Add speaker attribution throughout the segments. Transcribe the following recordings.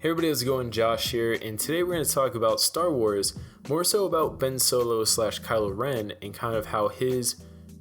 Speaker 1: Hey everybody, how's it going? Josh here, and today we're going to talk about Star Wars, more so about Ben Solo / Kylo Ren, and kind of how his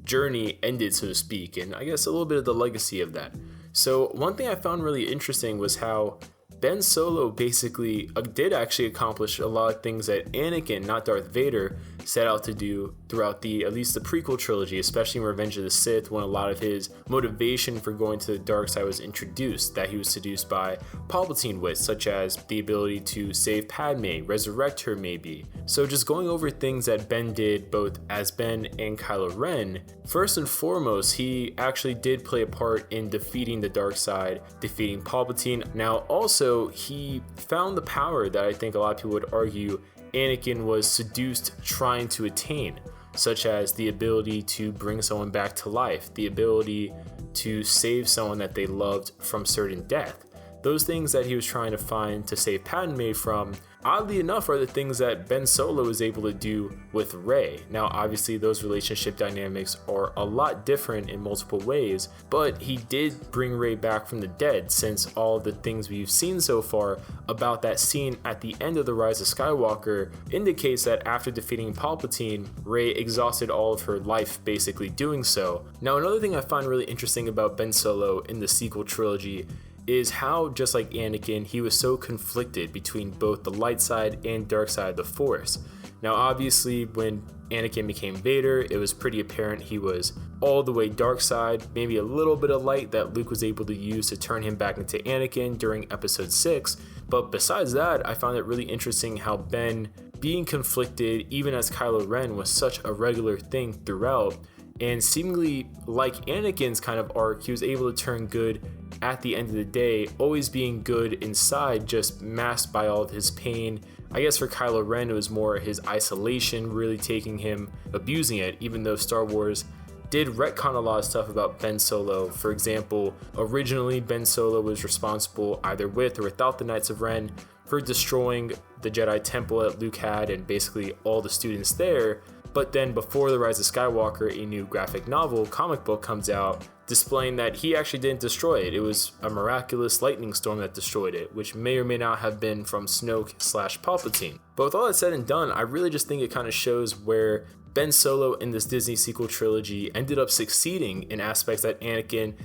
Speaker 1: journey ended, so to speak, and I guess a little bit of the legacy of that. So one thing I found really interesting was how Ben Solo basically did actually accomplish a lot of things that Anakin, not Darth Vader, set out to do throughout at least the prequel trilogy, especially in Revenge of the Sith, when a lot of his motivation for going to the dark side was introduced, that he was seduced by Palpatine with, such as the ability to save Padme, resurrect her maybe. So just going over things that Ben did both as Ben and Kylo Ren, first and foremost, he actually did play a part in defeating the dark side, defeating Palpatine. Now also, he found the power that I think a lot of people would argue Anakin was seduced trying to attain, such as the ability to bring someone back to life, the ability to save someone that they loved from certain death. Those things that he was trying to find to save Padme from, oddly enough, are the things that Ben Solo was able to do with Rey. Now, obviously, those relationship dynamics are a lot different in multiple ways, but he did bring Rey back from the dead, since all of the things we've seen so far about that scene at the end of The Rise of Skywalker indicates that after defeating Palpatine, Rey exhausted all of her life basically doing so. Now, another thing I find really interesting about Ben Solo in the sequel trilogy is how, just like Anakin, he was so conflicted between both the light side and dark side of the Force. Now obviously when Anakin became Vader, it was pretty apparent he was all the way dark side, maybe a little bit of light that Luke was able to use to turn him back into Anakin during episode 6. But besides that, I found it really interesting how Ben being conflicted even as Kylo Ren was such a regular thing throughout, and seemingly like Anakin's kind of arc, he was able to turn good at the end of the day, always being good inside, just masked by all of his pain. I guess for Kylo Ren, it was more his isolation really taking him, abusing it, even though Star Wars did retcon a lot of stuff about Ben Solo. For example, originally Ben Solo was responsible, either with or without the Knights of Ren, for destroying the Jedi Temple that Luke had and basically all the students there. But then before The Rise of Skywalker, a new graphic novel comic book comes out displaying that he actually didn't destroy it. It was a miraculous lightning storm that destroyed it, which may or may not have been from Snoke / Palpatine. But with all that said and done, I really just think it kind of shows where Ben Solo in this Disney sequel trilogy ended up succeeding in aspects that Anakin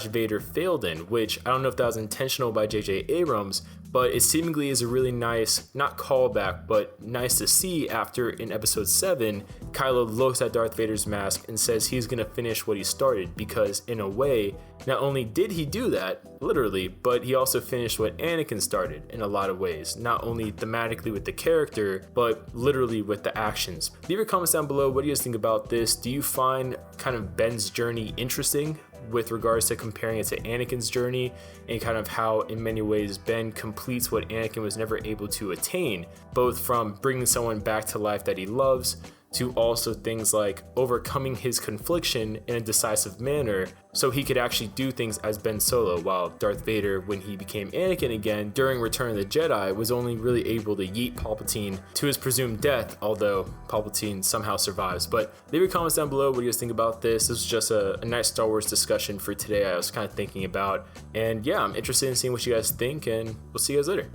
Speaker 1: / Vader failed in, which I don't know if that was intentional by J.J. Abrams, but it seemingly is a really nice, not callback, but nice to see after in episode 7, Kylo looks at Darth Vader's mask and says he's gonna finish what he started, because in a way, not only did he do that, literally, but he also finished what Anakin started in a lot of ways, not only thematically with the character, but literally with the actions. Leave your comments down below, what do you guys think about this? Do you find kind of Ben's journey interesting with regards to comparing it to Anakin's journey, and kind of how in many ways Ben completes what Anakin was never able to attain, both from bringing someone back to life that he loves to also things like overcoming his confliction in a decisive manner so he could actually do things as Ben Solo, while Darth Vader, when he became Anakin again during Return of the Jedi, was only really able to yeet Palpatine to his presumed death, although Palpatine somehow survives. But leave your comments down below, what do you guys think about this? This was just a nice Star Wars discussion for today I was kind of thinking about, and yeah, I'm interested in seeing what you guys think, and we'll see you guys later.